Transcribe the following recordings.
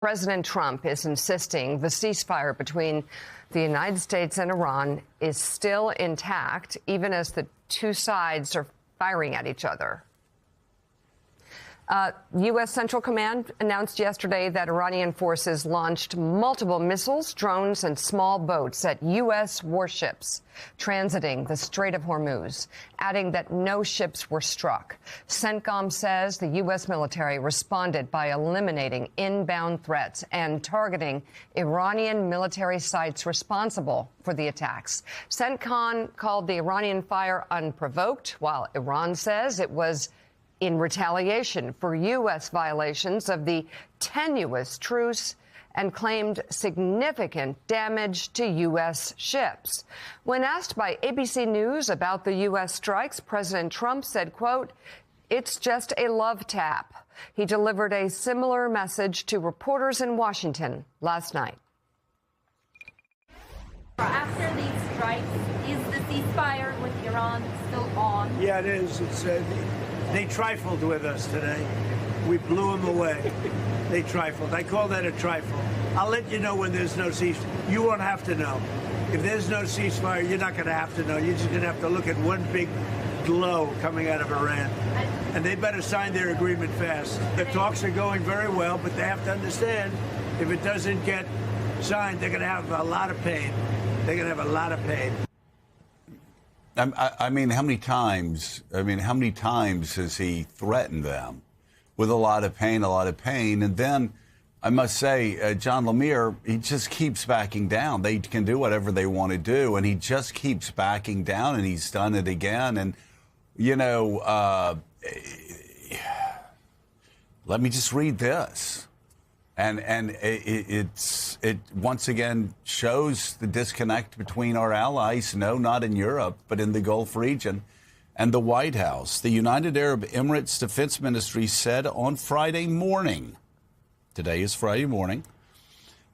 President Trump is insisting the ceasefire between the United States and Iran is still intact, even as the two sides are firing at each other. U.S. Central Command announced yesterday that Iranian forces launched multiple missiles, drones, and small boats at U.S. warships transiting the Strait of Hormuz, adding that no ships were struck. CENTCOM says the U.S. military responded by eliminating inbound threats and targeting Iranian military sites responsible for the attacks. CENTCOM called the Iranian fire unprovoked, while Iran says it was in retaliation for U.S. violations of the tenuous truce and claimed significant damage to U.S. ships. When asked by ABC News about the U.S. strikes, President Trump said, quote, "It's just a love tap." He delivered a similar message to reporters in Washington last night. After these strikes, is the ceasefire with Iran still on? Yeah, it is. They trifled with us today. We blew them away. They trifled. I call that a trifle. I'll let you know when there's no ceasefire. You won't have to know. If there's no ceasefire, you're not going to have to know. You're just going to have to look at one big glow coming out of Iran. And they better sign their agreement fast. The talks are going very well, but they have to understand if it doesn't get signed, they're going to have a lot of pain. They're going to have a lot of pain. I mean, how many times has he threatened them with a lot of pain? And then I must say, John Lemire, he just keeps backing down. They can do whatever they want to do, and he just keeps backing down, and he's done it again. And, you know, let me just read this. And it once again shows the disconnect between our allies, no, not in Europe, but in the Gulf region, and the White House. The United Arab Emirates Defense Ministry said on Friday morning, today is Friday morning,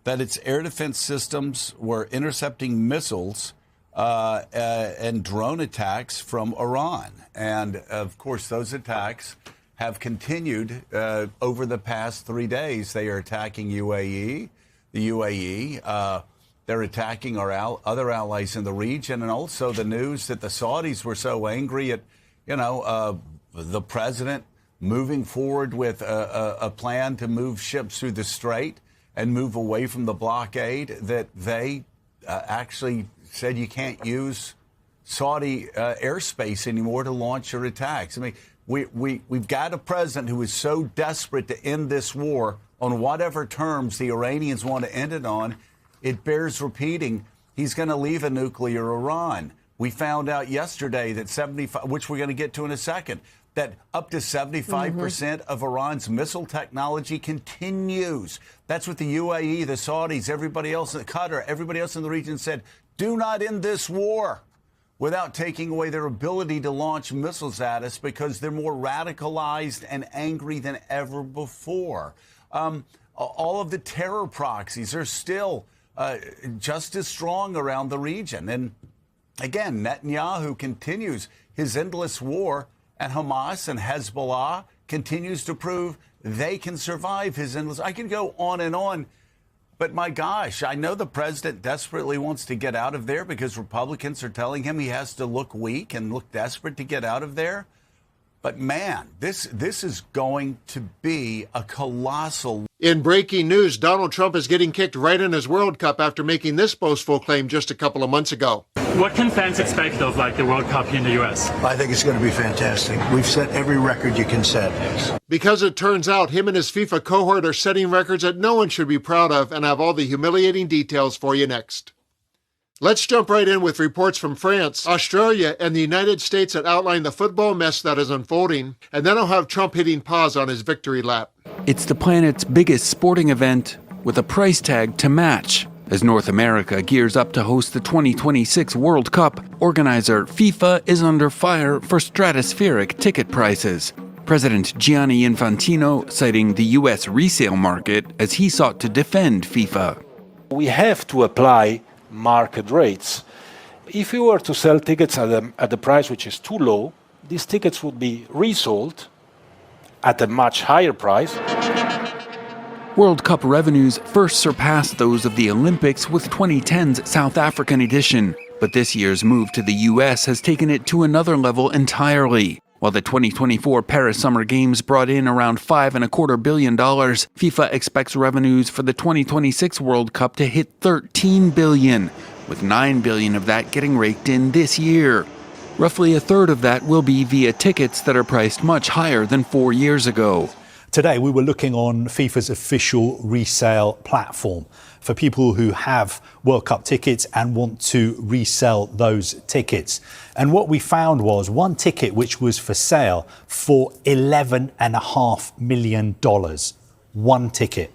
that its air defense systems were intercepting missiles and drone attacks from Iran. And, of course, those attacks have continued over the past 3 days. They are attacking the UAE. They're attacking our other allies in the region, and also the news that the Saudis were so angry at, the president moving forward with a plan to move ships through the strait and move away from the blockade, that they actually said you can't use Saudi airspace anymore to launch your attacks. I mean, We've got a president who is so desperate to end this war on whatever terms the Iranians want to end it on. It bears repeating. He's going to leave a nuclear Iran. We found out yesterday that 75, which we're going to get to in a second, that up to 75% of Iran's missile technology continues. That's what the UAE, the Saudis, everybody else, Qatar, everybody else in the region said. Do not end this war without taking away their ability to launch missiles at us, because they're more radicalized and angry than ever before. All of the terror proxies are still just as strong around the region. And again, Netanyahu continues his endless war, and Hamas and Hezbollah continues to prove they can survive his endless. I can go on and on. But my gosh, I know the president desperately wants to get out of there because Republicans are telling him he has to look weak and look desperate to get out of there. But man, this is going to be a colossal. In breaking news, Donald Trump is getting kicked right in his World Cup after making this boastful claim just a couple of months ago. What can fans expect of the World Cup here in the U.S.? I think it's going to be fantastic. We've set every record you can set. Because it turns out him and his FIFA cohort are setting records that no one should be proud of, and I have all the humiliating details for you next. Let's jump right in with reports from France, Australia, and the United States that outline the football mess that is unfolding, and then I'll have Trump hitting pause on his victory lap. It's the planet's biggest sporting event with a price tag to match. As North America gears up to host the 2026 World Cup, organizer FIFA is under fire for stratospheric ticket prices. President Gianni Infantino citing the U.S. resale market as he sought to defend FIFA. We have to apply market rates. If we were to sell tickets at the price which is too low, these tickets would be resold at a much higher price. World Cup revenues first surpassed those of the Olympics with 2010's South African edition, but this year's move to the US has taken it to another level entirely. While the 2024 Paris Summer Games brought in around $5.25 billion, FIFA expects revenues for the 2026 World Cup to hit $13 billion, with $9 billion of that getting raked in this year. Roughly a third of that will be via tickets that are priced much higher than 4 years ago. Today we were looking on FIFA's official resale platform for people who have World Cup tickets and want to resell those tickets. And what we found was one ticket which was for sale for $11.5 million. One ticket.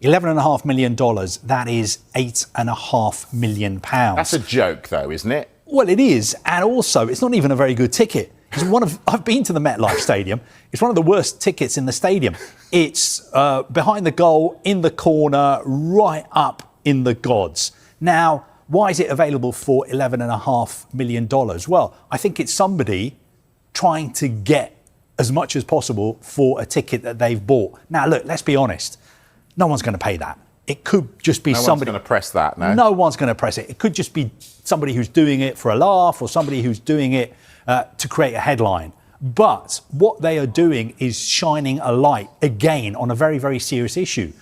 $11.5 million, that is £8.5 million. That's a joke though, isn't it? Well, it is. And also, it's not even a very good ticket. I've been to the MetLife Stadium. It's one of the worst tickets in the stadium. It's behind the goal, in the corner, right up in the gods. Now, why is it available for $11.5 million? Well, I think it's somebody trying to get as much as possible for a ticket that they've bought. Now, look, let's be honest. No one's going to pay that. It could just be somebody... No one's going to press that, no? No one's going to press it. It could just be somebody who's doing it for a laugh or somebody who's doing it to create a headline. But what they are doing is shining a light, again, on a very, very serious issue.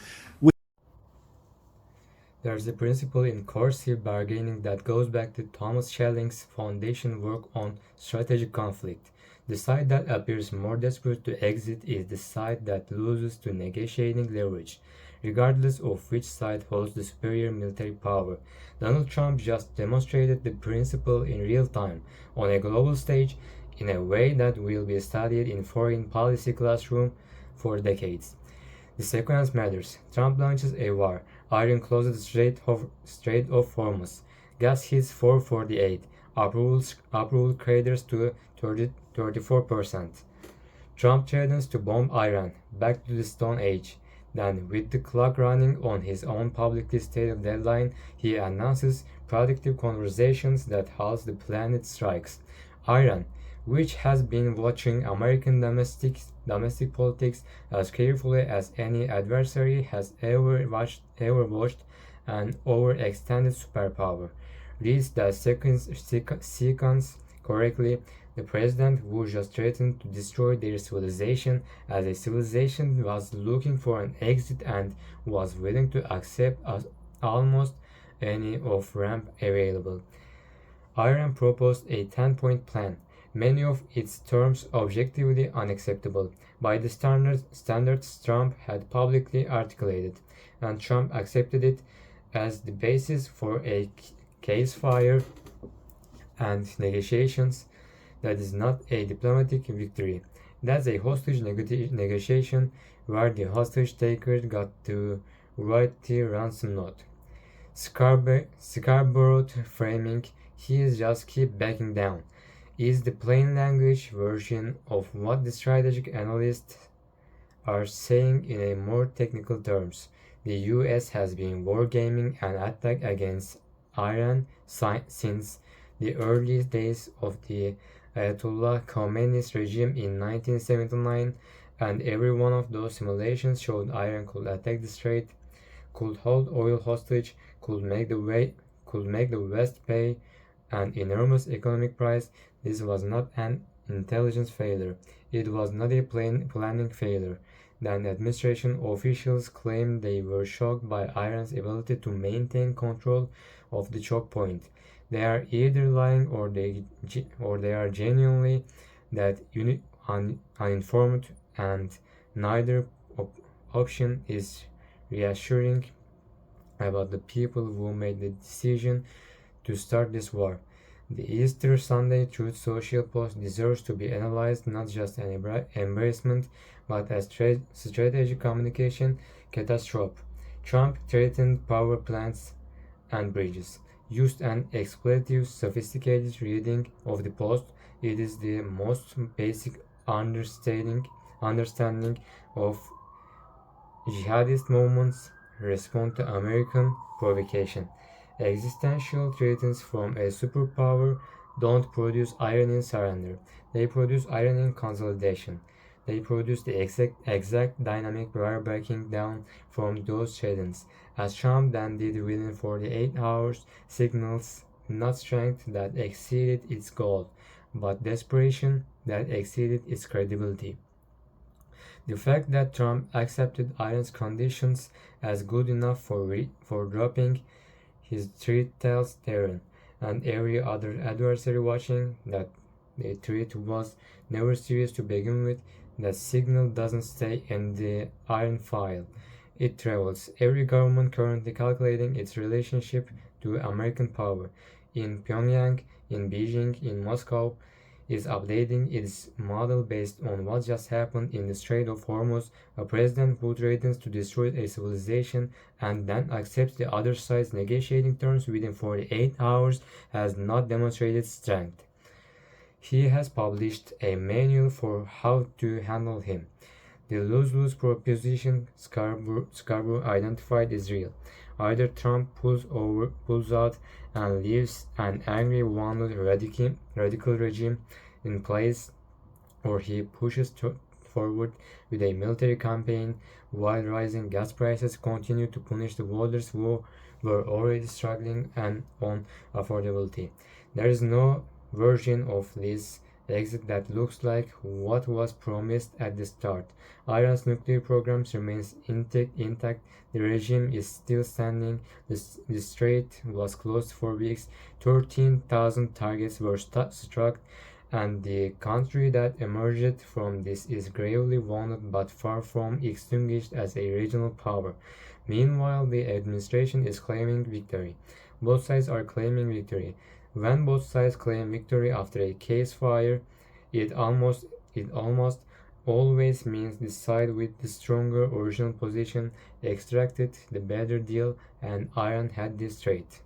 There's a principle in coercive bargaining that goes back to Thomas Schelling's foundation work on strategic conflict. The side that appears more desperate to exit is the side that loses to negotiating leverage, regardless of which side holds the superior military power. Donald Trump just demonstrated the principle in real time, on a global stage, in a way that will be studied in foreign policy classroom for decades. The sequence matters. Trump launches a war. Iran closes the Strait of Hormuz. Gas hits 448. Approval craters to 34%. Trump threatens to bomb Iran. Back to the Stone Age. Then, with the clock running on his own publicly stated deadline, he announces productive conversations that halt the planet strikes. Iran, which has been watching American domestic politics as carefully as any adversary has ever watched an overextended superpower, reads that sequence correctly. The president who just threatened to destroy their civilization as a civilization was looking for an exit and was willing to accept almost any off-ramp available. Iran proposed a 10-point plan, many of its terms objectively unacceptable by the standards Trump had publicly articulated, and Trump accepted it as the basis for a ceasefire and negotiations. That is not a diplomatic victory. That's a hostage negotiation where the hostage taker got to write the ransom note. Scarborough framing, he is just keep backing down, is the plain language version of what the strategic analysts are saying in a more technical terms. The US has been wargaming an attack against Iran since the early days of the Ayatollah Khomeini's regime in 1979, and every one of those simulations showed Iran could attack the strait, could hold oil hostage, could make the West pay an enormous economic price. This was not an intelligence failure. It was not a planning failure. Then administration officials claimed they were shocked by Iran's ability to maintain control of the choke point. They are either lying or they are genuinely that uninformed, and neither option is reassuring about the people who made the decision to start this war. The Easter Sunday Truth Social post deserves to be analyzed not just an embarrassment, but as strategic communication catastrophe. Trump threatened power plants and bridges. Used an expletive, sophisticated reading of the post. It is the most basic understanding of jihadist movements respond to American provocation. Existential threats from a superpower don't produce Iranian surrender. They produce Iranian consolidation. they produce the exact dynamic wire breaking down from those challenges. As Trump then did within 48 hours, signals not strength that exceeded its goal, but desperation that exceeded its credibility. The fact that Trump accepted Iran's conditions as good enough for dropping his threat tells Tehran and every other adversary watching that the threat was never serious to begin with. That signal doesn't stay in the iron file. It travels. Every government currently calculating its relationship to American power in Pyongyang, in Beijing, in Moscow is updating its model based on what just happened in the Strait of Hormuz. A president who threatens to destroy a civilization and then accepts the other side's negotiating terms within 48 hours has not demonstrated strength. He has published a manual for how to handle him. The lose-lose proposition Scarborough identified is real. Either Trump pulls out and leaves an angry, wounded, radical regime in place, or he pushes forward with a military campaign while rising gas prices continue to punish the voters who were already struggling and on affordability. There is no version of this exit that looks like what was promised at the start. Iran's nuclear program remains intact. The regime is still standing. The strait was closed for weeks. 13,000 targets were struck, and the country that emerged from this is gravely wounded but far from extinguished as a regional power. Meanwhile, the administration is claiming victory. Both sides are claiming victory. When both sides claim victory after a ceasefire, it almost always means the side with the stronger original position extracted the better deal, and Iran had this trait.